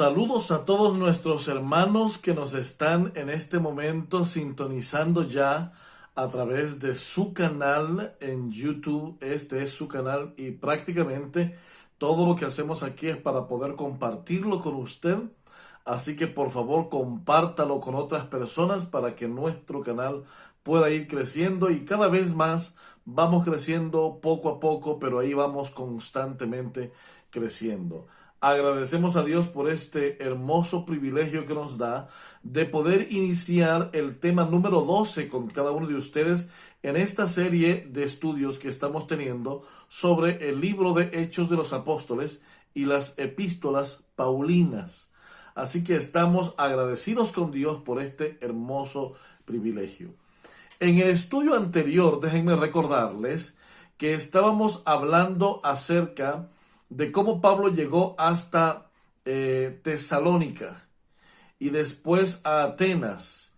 Saludos a todos nuestros hermanos que nos están en este momento sintonizando ya a través de su canal en YouTube. Este es su canal y prácticamente todo lo que hacemos aquí es para poder compartirlo con usted. Así que por favor compártalo con otras personas para que nuestro canal pueda ir creciendo y cada vez más vamos creciendo poco a poco, pero ahí vamos constantemente creciendo. Agradecemos a Dios por este hermoso privilegio que nos da de poder iniciar el tema número 12 con cada uno de ustedes en esta serie de estudios que estamos teniendo sobre el libro de Hechos de los Apóstoles y las epístolas paulinas. Así que estamos agradecidos con Dios por este hermoso privilegio. En el estudio anterior, déjenme recordarles que estábamos hablando acerca de cómo Pablo llegó hasta Tesalónica y después a Atenas.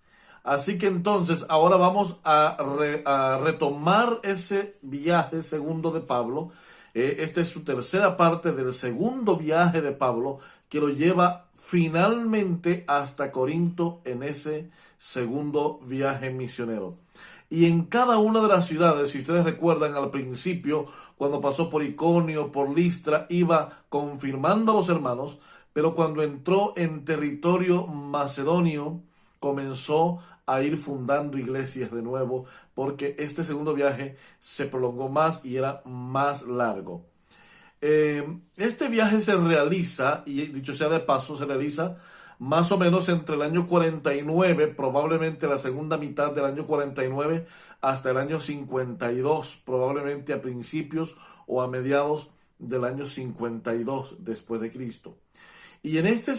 Así que entonces ahora vamos a retomar ese viaje segundo de Pablo. Esta es su tercera parte del segundo viaje de Pablo que lo lleva finalmente hasta Corinto en ese segundo viaje misionero. Y en cada una de las ciudades, si ustedes recuerdan al principio, cuando pasó por Iconio, por Listra, iba confirmando a los hermanos, pero cuando entró en territorio macedonio, comenzó a ir fundando iglesias de nuevo, porque este segundo viaje se prolongó más y era más largo. Este viaje se realiza, y dicho sea de paso, se realiza más o menos entre el año 49, probablemente la segunda mitad del año 49, hasta el año 52, probablemente a principios o a mediados del año 52 después de Cristo. Y en este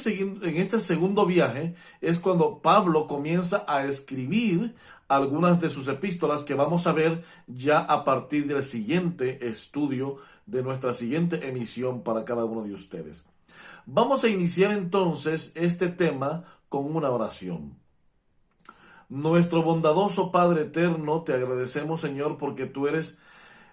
segundo viaje es cuando Pablo comienza a escribir algunas de sus epístolas que vamos a ver ya a partir del siguiente estudio de nuestra siguiente emisión para cada uno de ustedes. Vamos a iniciar entonces este tema con una oración. Nuestro bondadoso Padre eterno, te agradecemos, Señor, porque tú eres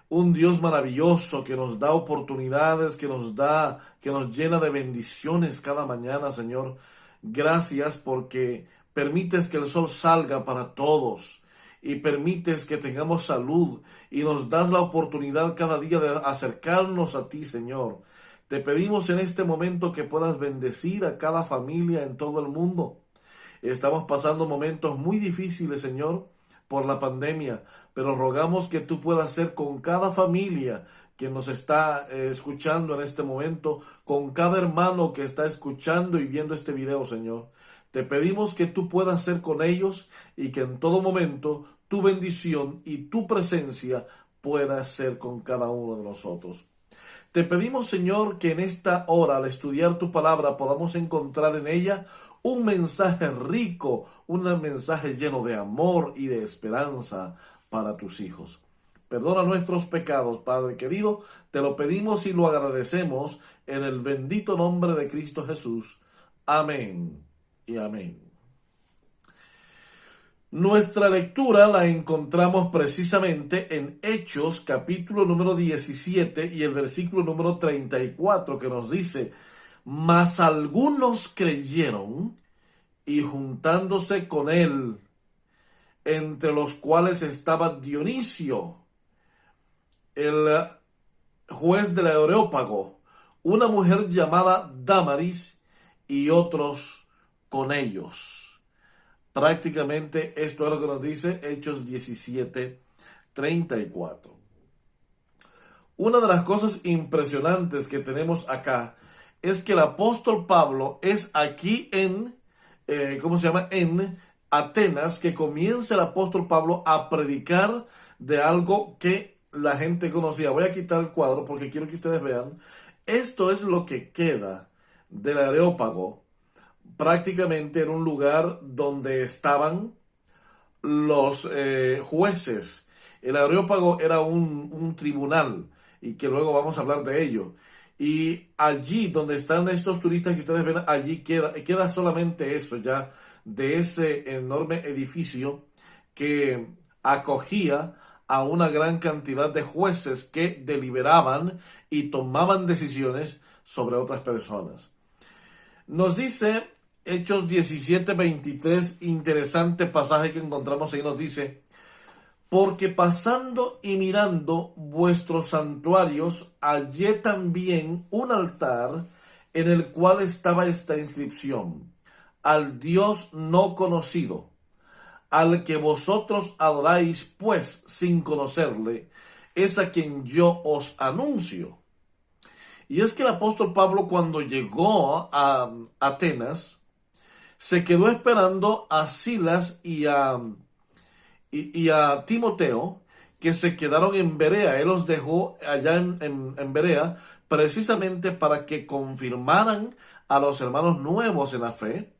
un Dios maravilloso que nos da oportunidades, que nos llena de bendiciones cada mañana, Señor. Gracias porque permites que el sol salga para todos y permites que tengamos salud y nos das la oportunidad cada día de acercarnos a ti, Señor. Te pedimos en este momento que puedas bendecir a cada familia en todo el mundo. Estamos pasando momentos muy difíciles, Señor, por la pandemia, pero rogamos que tú puedas ser con cada familia que nos está escuchando en este momento, con cada hermano que está escuchando y viendo este video, Señor. Te pedimos que tú puedas ser con ellos y que en todo momento tu bendición y tu presencia pueda ser con cada uno de nosotros. Te pedimos, Señor, que en esta hora, al estudiar tu palabra, podamos encontrar en ella un mensaje rico, un mensaje lleno de amor y de esperanza para tus hijos. Perdona nuestros pecados, Padre querido, te lo pedimos y lo agradecemos en el bendito nombre de Cristo Jesús. Amén y amén. Nuestra lectura la encontramos precisamente en Hechos, capítulo número 17 y el versículo número 34, que nos dice: mas algunos creyeron y juntándose con él, entre los cuales estaba Dionisio, el juez del Areópago, una mujer llamada Dámaris y otros con ellos. Prácticamente esto es lo que nos dice Hechos 17, 34. Una de las cosas impresionantes que tenemos acá es que el apóstol Pablo es aquí en Atenas, que comienza el apóstol Pablo a predicar de algo que la gente conocía. Voy a quitar el cuadro porque quiero que ustedes vean. Esto es lo que queda del Areópago. Prácticamente era un lugar donde estaban los jueces. El Areópago era un tribunal y que luego vamos a hablar de ello. Y allí donde están estos turistas que ustedes ven, allí queda solamente eso ya de ese enorme edificio que acogía a una gran cantidad de jueces que deliberaban y tomaban decisiones sobre otras personas. Nos dice Hechos 17:23, interesante pasaje que encontramos ahí, nos dice: porque pasando y mirando vuestros santuarios, hallé también un altar en el cual estaba esta inscripción: al Dios no conocido, al que vosotros adoráis, pues sin conocerle, es a quien yo os anuncio. Y es que el apóstol Pablo, cuando llegó a Atenas, se quedó esperando a Silas y a Timoteo, que se quedaron en Berea. Él los dejó allá en Berea precisamente para que confirmaran a los hermanos nuevos en la fe.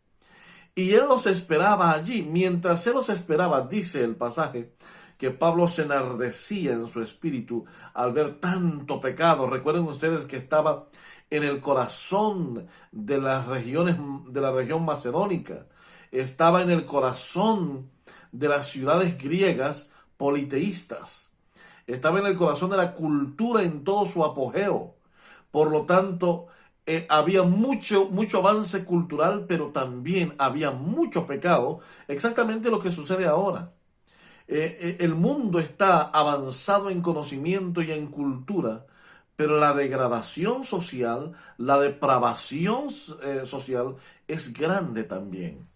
Y él los esperaba allí. Mientras él los esperaba, dice el pasaje, que Pablo se enardecía en su espíritu al ver tanto pecado. Recuerden ustedes que estaba en el corazón de las regiones, de la región macedónica. Estaba en el corazón de las ciudades griegas politeístas. Estaba en el corazón de la cultura en todo su apogeo. Por lo tanto, había mucho avance cultural, pero también había mucho pecado, exactamente lo que sucede ahora. El mundo está avanzado en conocimiento y en cultura, pero la degradación social, la depravación social es grande también.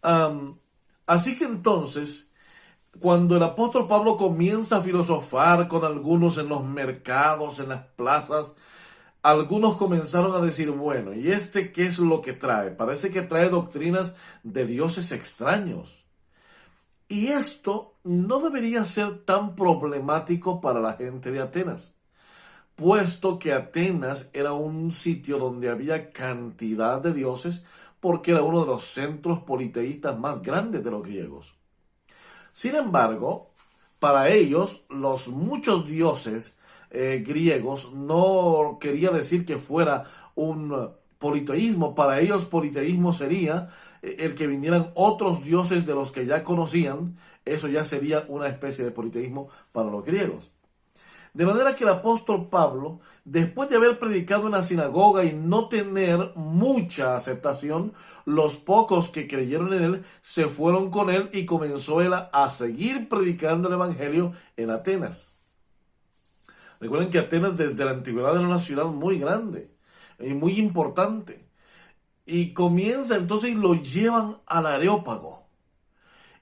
Um, Así que entonces, cuando el apóstol Pablo comienza a filosofar con algunos en los mercados, en las plazas, algunos comenzaron a decir: bueno, ¿y este qué es lo que trae? Parece que trae doctrinas de dioses extraños. Y esto no debería ser tan problemático para la gente de Atenas, puesto que Atenas era un sitio donde había cantidad de dioses, porque era uno de los centros politeístas más grandes de los griegos. Sin embargo, para ellos, los muchos dioses griegos no quería decir que fuera un politeísmo. Para ellos, politeísmo sería el que vinieran otros dioses de los que ya conocían. Eso ya sería una especie de politeísmo para los griegos. De manera que el apóstol Pablo, después de haber predicado en la sinagoga y no tener mucha aceptación, los pocos que creyeron en él se fueron con él y comenzó él a seguir predicando el evangelio en Atenas. Recuerden que Atenas desde la antigüedad era una ciudad muy grande y muy importante. Y comienza entonces y lo llevan al Areópago.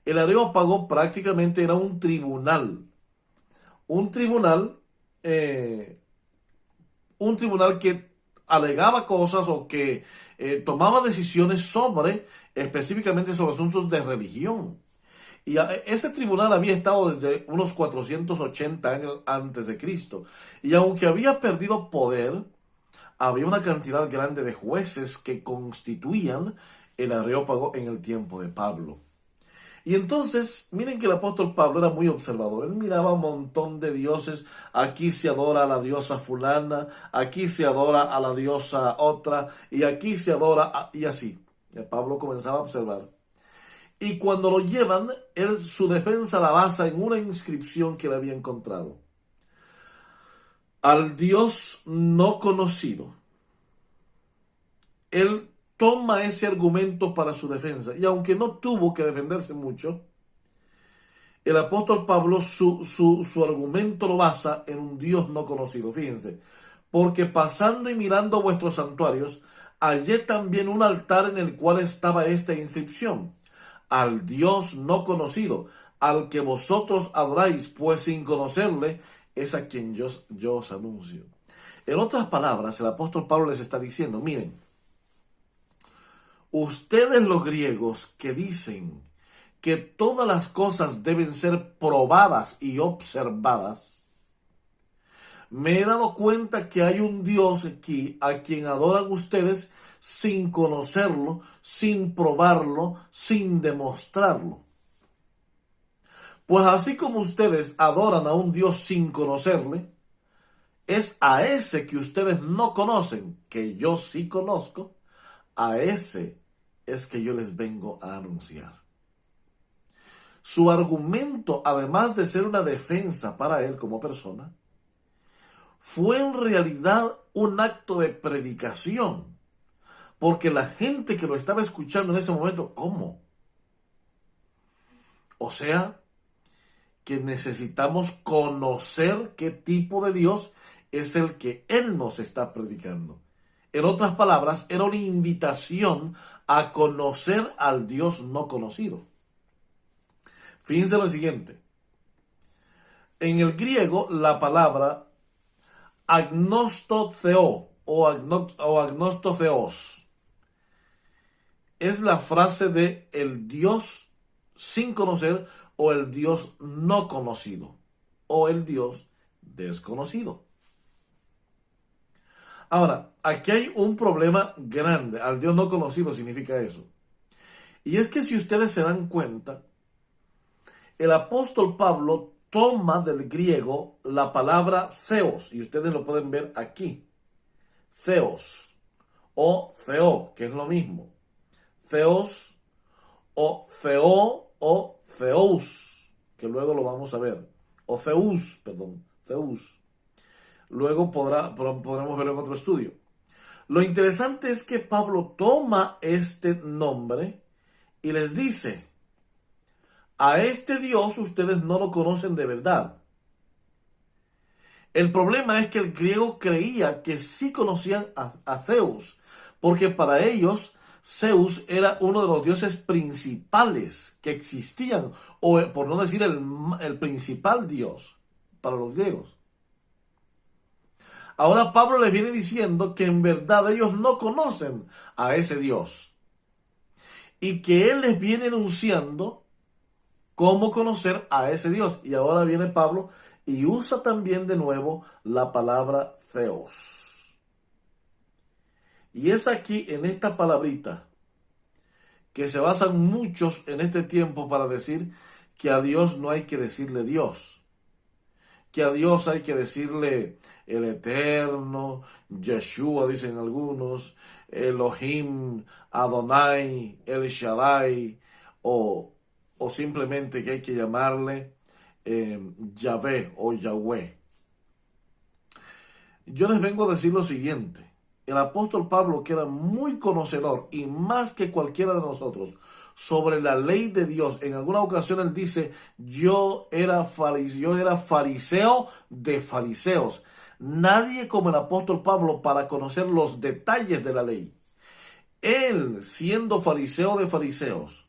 El Areópago prácticamente era un tribunal. Un tribunal eh, un tribunal que alegaba cosas o que tomaba decisiones específicamente sobre asuntos de religión. Y ese tribunal había estado desde unos 480 años antes de Cristo. Y aunque había perdido poder, había una cantidad grande de jueces que constituían el Areópago en el tiempo de Pablo. Y entonces, miren que el apóstol Pablo era muy observador. Él miraba un montón de dioses. Aquí se adora a la diosa fulana, aquí se adora a la diosa otra, y aquí se adora, y así. Y Pablo comenzaba a observar. Y cuando lo llevan, él su defensa la basa en una inscripción que le había encontrado: al Dios no conocido. Él toma ese argumento para su defensa. Y aunque no tuvo que defenderse mucho, el apóstol Pablo su argumento lo basa en un Dios no conocido. Fíjense: porque pasando y mirando vuestros santuarios, hallé también un altar en el cual estaba esta inscripción: al Dios no conocido, al que vosotros adoráis, pues sin conocerle, es a quien yo os anuncio. En otras palabras, el apóstol Pablo les está diciendo: miren, ustedes los griegos que dicen que todas las cosas deben ser probadas y observadas, me he dado cuenta que hay un Dios aquí a quien adoran ustedes sin conocerlo, sin probarlo, sin demostrarlo. Pues así como ustedes adoran a un Dios sin conocerle, es a ese que ustedes no conocen, que yo sí conozco, a ese es que yo les vengo a anunciar. Su argumento, además de ser una defensa para él como persona, fue en realidad un acto de predicación. Porque la gente que lo estaba escuchando en ese momento, ¿cómo? O sea, que necesitamos conocer qué tipo de Dios es el que Él nos está predicando. En otras palabras, era una invitación a conocer al Dios no conocido. Fíjense lo siguiente. En el griego, la palabra agnostotheo o agnostotheos es la frase de el Dios sin conocer o el Dios no conocido o el Dios desconocido. Ahora, aquí hay un problema grande. Al Dios no conocido significa eso. Y es que si ustedes se dan cuenta, el apóstol Pablo toma del griego la palabra theos, y ustedes lo pueden ver aquí. Theos o theo, que es lo mismo. Theos o theo o theous, que luego lo vamos a ver. O theus, perdón, theus. Luego podremos verlo en otro estudio. Lo interesante es que Pablo toma este nombre y les dice, a este Dios ustedes no lo conocen de verdad. El problema es que el griego creía que sí conocían a Zeus, porque para ellos Zeus era uno de los dioses principales que existían, o por no decir el principal dios para los griegos. Ahora Pablo les viene diciendo que en verdad ellos no conocen a ese Dios y que él les viene enunciando cómo conocer a ese Dios. Y ahora viene Pablo y usa también de nuevo la palabra Theos. Y es aquí en esta palabrita que se basan muchos en este tiempo para decir que a Dios no hay que decirle Dios, que a Dios hay que decirle el Eterno, Yeshua dicen algunos, Elohim, Adonai, El Shaddai, o simplemente que hay que llamarle Yahvé o Yahweh. Yo les vengo a decir lo siguiente. El apóstol Pablo, que era muy conocedor y más que cualquiera de nosotros sobre la ley de Dios, en alguna ocasión él dice, yo era fariseo de fariseos. Nadie como el apóstol Pablo para conocer los detalles de la ley. Él, siendo fariseo de fariseos,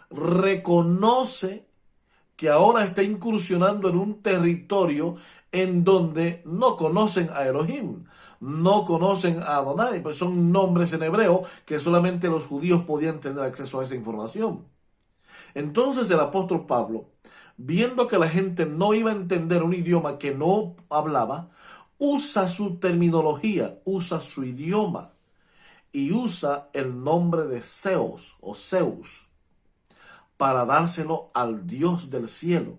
reconoce que ahora está incursionando en un territorio en donde no conocen a Elohim, no conocen a Adonai, pues son nombres en hebreo que solamente los judíos podían tener acceso a esa información. Entonces el apóstol Pablo, viendo que la gente no iba a entender un idioma que no hablaba, usa su terminología, usa su idioma y usa el nombre de Zeus o Zeus para dárselo al Dios del cielo.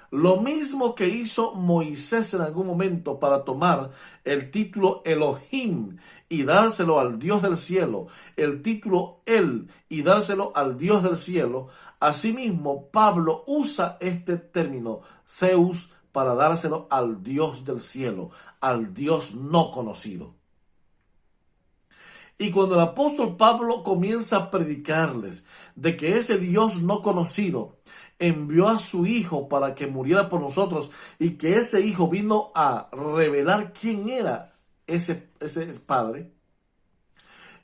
Lo mismo que hizo Moisés en algún momento para tomar el título Elohim y dárselo al Dios del cielo, el título El y dárselo al Dios del cielo, asimismo Pablo usa este término Zeus para dárselo al Dios del cielo, al Dios no conocido. Y cuando el apóstol Pablo comienza a predicarles de que ese Dios no conocido envió a su Hijo para que muriera por nosotros y que ese Hijo vino a revelar quién era ese Padre,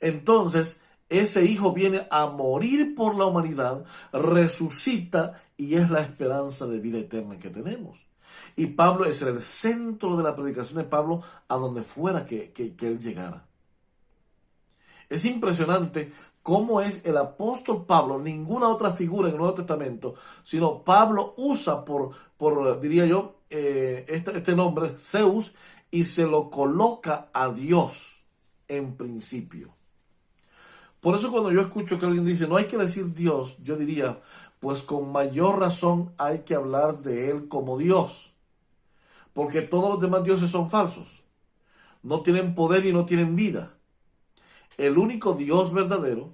entonces ese Hijo viene a morir por la humanidad, resucita y es la esperanza de vida eterna que tenemos. Y Pablo es el centro de la predicación de Pablo a donde fuera que él llegara. Es impresionante cómo es el apóstol Pablo, ninguna otra figura en el Nuevo Testamento, sino Pablo usa diría yo, este nombre, Zeus, y se lo coloca a Dios en principio. Por eso cuando yo escucho que alguien dice, no hay que decir Dios, yo diría, pues con mayor razón hay que hablar de Él como Dios, porque todos los demás dioses son falsos, no tienen poder y no tienen vida. El único Dios verdadero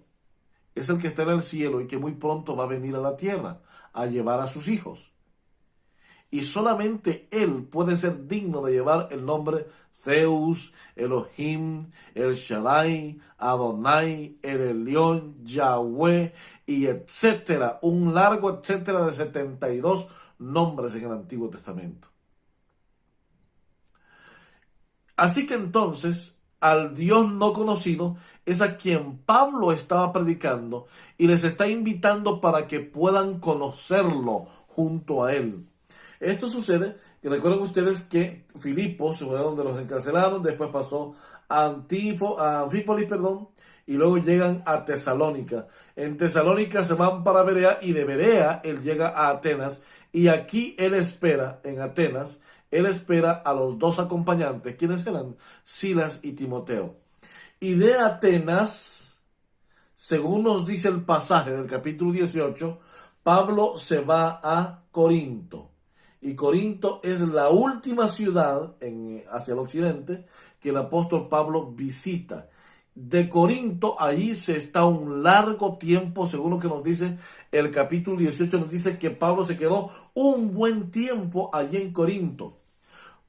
es el que está en el cielo y que muy pronto va a venir a la tierra a llevar a sus hijos. Y solamente Él puede ser digno de llevar el nombre Zeus, Elohim, El Shaddai, Adonai, El Elyon, Yahweh, y etcétera. Un largo etcétera de 72 nombres en el Antiguo Testamento. Así que entonces, al Dios no conocido es a quien Pablo estaba predicando y les está invitando para que puedan conocerlo junto a él. Esto sucede, y recuerden ustedes que Filipos fue donde los encarcelaron, después pasó a Anfípolis, y luego llegan a Tesalónica. En Tesalónica se van para Berea y de Berea él llega a Atenas y aquí él espera en Atenas. Él espera a los dos acompañantes, quienes eran Silas y Timoteo. Y de Atenas, según nos dice el pasaje del capítulo 18, Pablo se va a Corinto. Y Corinto es la última ciudad hacia el occidente que el apóstol Pablo visita. De Corinto, allí se está un largo tiempo, según lo que nos dice el capítulo 18, nos dice que Pablo se quedó un buen tiempo allí en Corinto.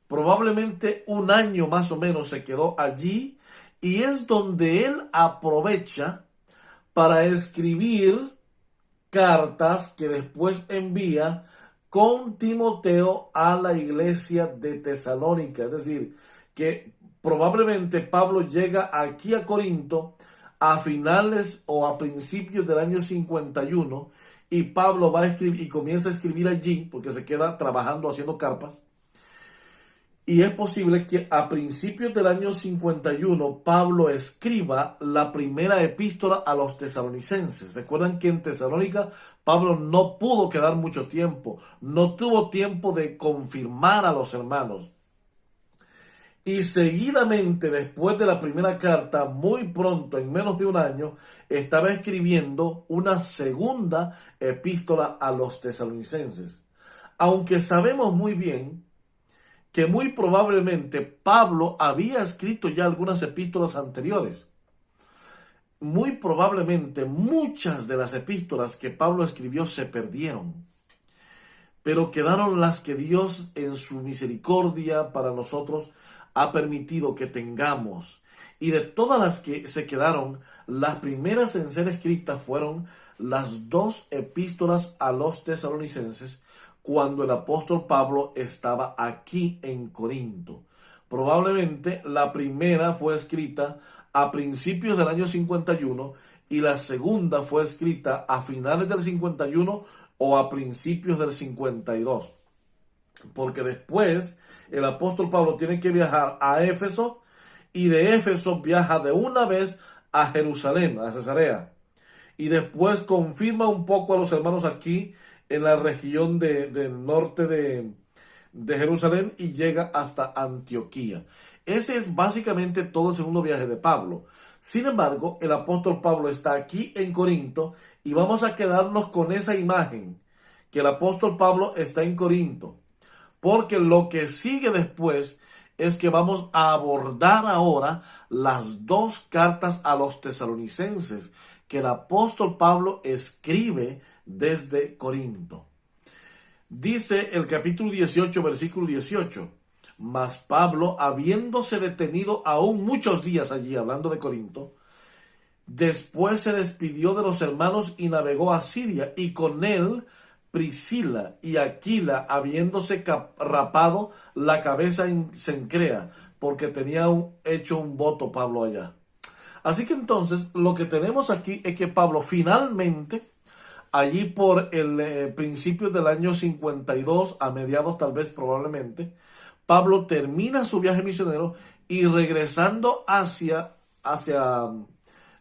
Probablemente un año más o menos se quedó allí y es donde él aprovecha para escribir cartas que después envía con Timoteo a la iglesia de Tesalónica. Es decir, que probablemente Pablo llega aquí a Corinto a finales o a principios del año 51 y Pablo va a escribir y comienza a escribir allí porque se queda trabajando haciendo carpas. Y es posible que a principios del año 51 Pablo escriba la primera epístola a los tesalonicenses. Recuerdan que en Tesalónica Pablo no pudo quedar mucho tiempo, no tuvo tiempo de confirmar a los hermanos. Y seguidamente, después de la primera carta, muy pronto, en menos de un año, estaba escribiendo una segunda epístola a los tesalonicenses. Aunque sabemos muy bien que muy probablemente Pablo había escrito ya algunas epístolas anteriores. Muy probablemente muchas de las epístolas que Pablo escribió se perdieron, pero quedaron las que Dios en su misericordia para nosotros ha permitido que tengamos. Y de todas las que se quedaron, las primeras en ser escritas fueron las dos epístolas a los tesalonicenses, cuando el apóstol Pablo estaba aquí en Corinto. Probablemente la primera fue escrita a principios del año 51 y la segunda fue escrita a finales del 51 o a principios del 52. Porque después el apóstol Pablo tiene que viajar a Éfeso y de Éfeso viaja de una vez a Jerusalén, a Cesarea. Y después confirma un poco a los hermanos aquí en la región del norte de Jerusalén y llega hasta Antioquía. Ese es básicamente todo el segundo viaje de Pablo. Sin embargo, el apóstol Pablo está aquí en Corinto y vamos a quedarnos con esa imagen, que el apóstol Pablo está en Corinto. Porque lo que sigue después es que vamos a abordar ahora las dos cartas a los tesalonicenses que el apóstol Pablo escribe desde Corinto. Dice el capítulo 18, versículo 18, mas Pablo, habiéndose detenido aún muchos días allí, hablando de Corinto, después se despidió de los hermanos y navegó a Siria, y con él Priscila y Aquila, habiéndose rapado la cabeza en Cencrea, porque tenía hecho un voto Pablo allá. Así que entonces lo que tenemos aquí es que Pablo finalmente, allí por el principio del año 52, a mediados tal vez probablemente, Pablo termina su viaje misionero y regresando hacia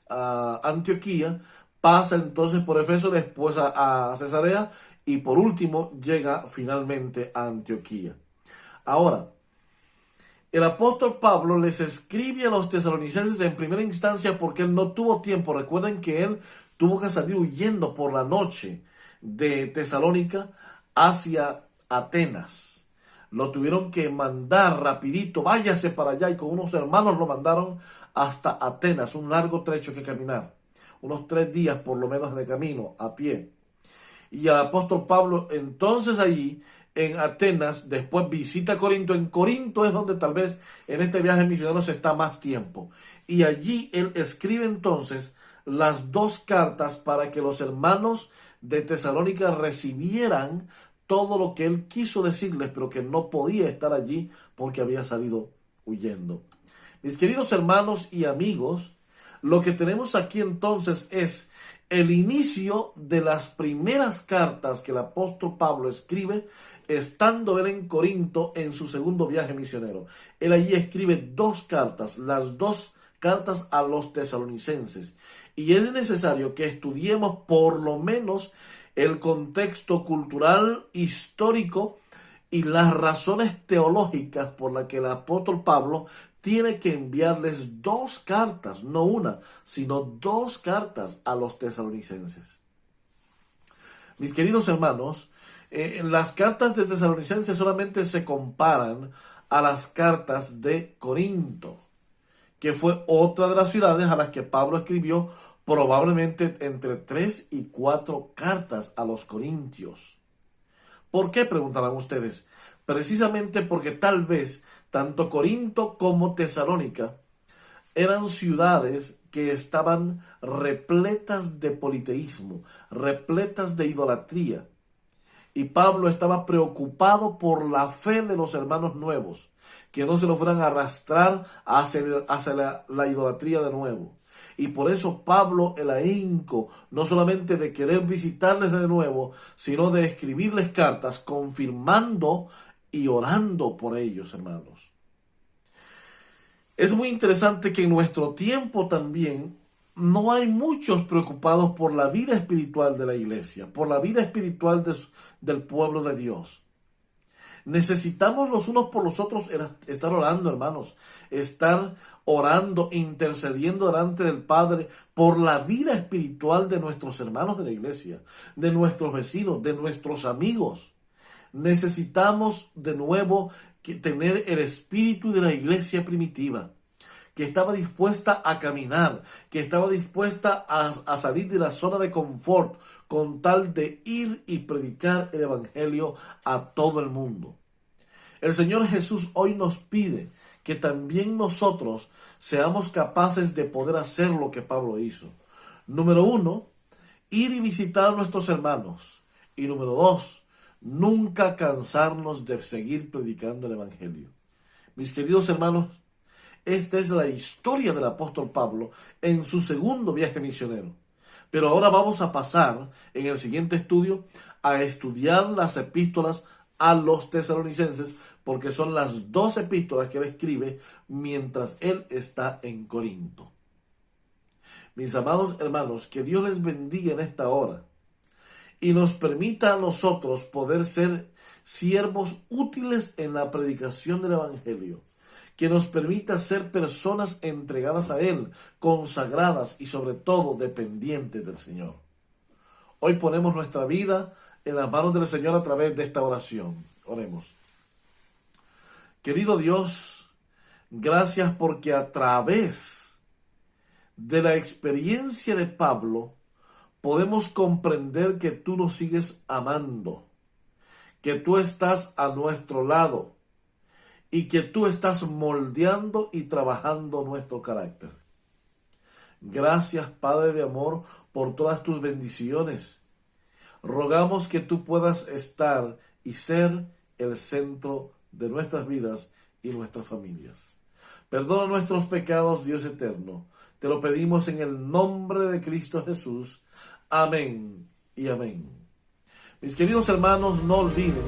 Antioquía, pasa entonces por Éfeso, después a Cesarea y por último llega finalmente a Antioquía. Ahora, el apóstol Pablo les escribe a los tesalonicenses en primera instancia porque él no tuvo tiempo. Recuerden que él tuvo que salir huyendo por la noche de Tesalónica hacia Atenas. Lo tuvieron que mandar rapidito, váyase para allá, y con unos hermanos lo mandaron hasta Atenas, un largo trecho que caminar, unos 3 días por lo menos de camino, a pie. Y el apóstol Pablo entonces allí en Atenas, después visita Corinto. En Corinto es donde tal vez en este viaje misionero se está más tiempo. Y allí él escribe entonces las dos cartas para que los hermanos de Tesalónica recibieran todo lo que él quiso decirles, pero que no podía estar allí porque había salido huyendo. Mis queridos hermanos y amigos, lo que tenemos aquí entonces es el inicio de las primeras cartas que el apóstol Pablo escribe estando él en Corinto en su segundo viaje misionero. Él allí escribe dos cartas, las dos cartas a los tesalonicenses. Y es necesario que estudiemos por lo menos el contexto cultural, histórico y las razones teológicas por las que el apóstol Pablo tiene que enviarles dos cartas, no una, sino dos cartas a los tesalonicenses. Mis queridos hermanos, las cartas de Tesalonicenses solamente se comparan a las cartas de Corinto, que fue otra de las ciudades a las que Pablo escribió probablemente entre 3 y 4 cartas a los corintios. ¿Por qué? Preguntarán ustedes. Precisamente porque tal vez tanto Corinto como Tesalónica eran ciudades que estaban repletas de politeísmo, repletas de idolatría. Y Pablo estaba preocupado por la fe de los hermanos nuevos, que no se los fueran a arrastrar hacia la idolatría de nuevo. Y por eso Pablo, el ahínco, no solamente de querer visitarles de nuevo, sino de escribirles cartas confirmando y orando por ellos, hermanos. Es muy interesante que en nuestro tiempo también no hay muchos preocupados por la vida espiritual de la iglesia, por la vida espiritual del pueblo de Dios. Necesitamos los unos por los otros estar orando, hermanos, estar orando, intercediendo delante del Padre por la vida espiritual de nuestros hermanos de la iglesia, de nuestros vecinos, de nuestros amigos. Necesitamos de nuevo tener el espíritu de la iglesia primitiva, que estaba dispuesta a caminar, que estaba dispuesta a salir de la zona de confort con tal de ir y predicar el evangelio a todo el mundo. El Señor Jesús hoy nos pide que también nosotros seamos capaces de poder hacer lo que Pablo hizo. Número 1, ir y visitar a nuestros hermanos. Y número 2, nunca cansarnos de seguir predicando el evangelio. Mis queridos hermanos, esta es la historia del apóstol Pablo en su segundo viaje misionero. Pero ahora vamos a pasar en el siguiente estudio a estudiar las epístolas a los tesalonicenses, porque son las dos epístolas que él escribe mientras él está en Corinto. Mis amados hermanos, que Dios les bendiga en esta hora y nos permita a nosotros poder ser siervos útiles en la predicación del evangelio, que nos permita ser personas entregadas a Él, consagradas y sobre todo dependientes del Señor. Hoy ponemos nuestra vida en las manos del Señor a través de esta oración. Oremos. Querido Dios, gracias porque a través de la experiencia de Pablo podemos comprender que tú nos sigues amando, que tú estás a nuestro lado y que tú estás moldeando y trabajando nuestro carácter. Gracias, Padre de amor, por todas tus bendiciones. Rogamos que tú puedas estar y ser el centro de nuestras vidas y nuestras familias. Perdona nuestros pecados, Dios eterno. Te lo pedimos en el nombre de Cristo Jesús. Amén y amén. Mis queridos hermanos, no olviden,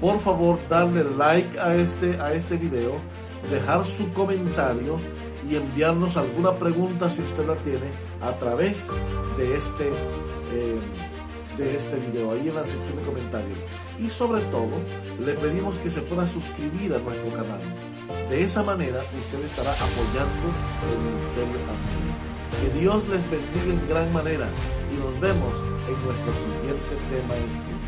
por favor, darle like a este video, dejar su comentario y enviarnos alguna pregunta si usted la tiene a través de este video, ahí en la sección de comentarios. Y sobre todo, le pedimos que se pueda suscribir a nuestro canal. De esa manera, usted estará apoyando el ministerio también. Que Dios les bendiga en gran manera y nos vemos en nuestro siguiente tema de estudio.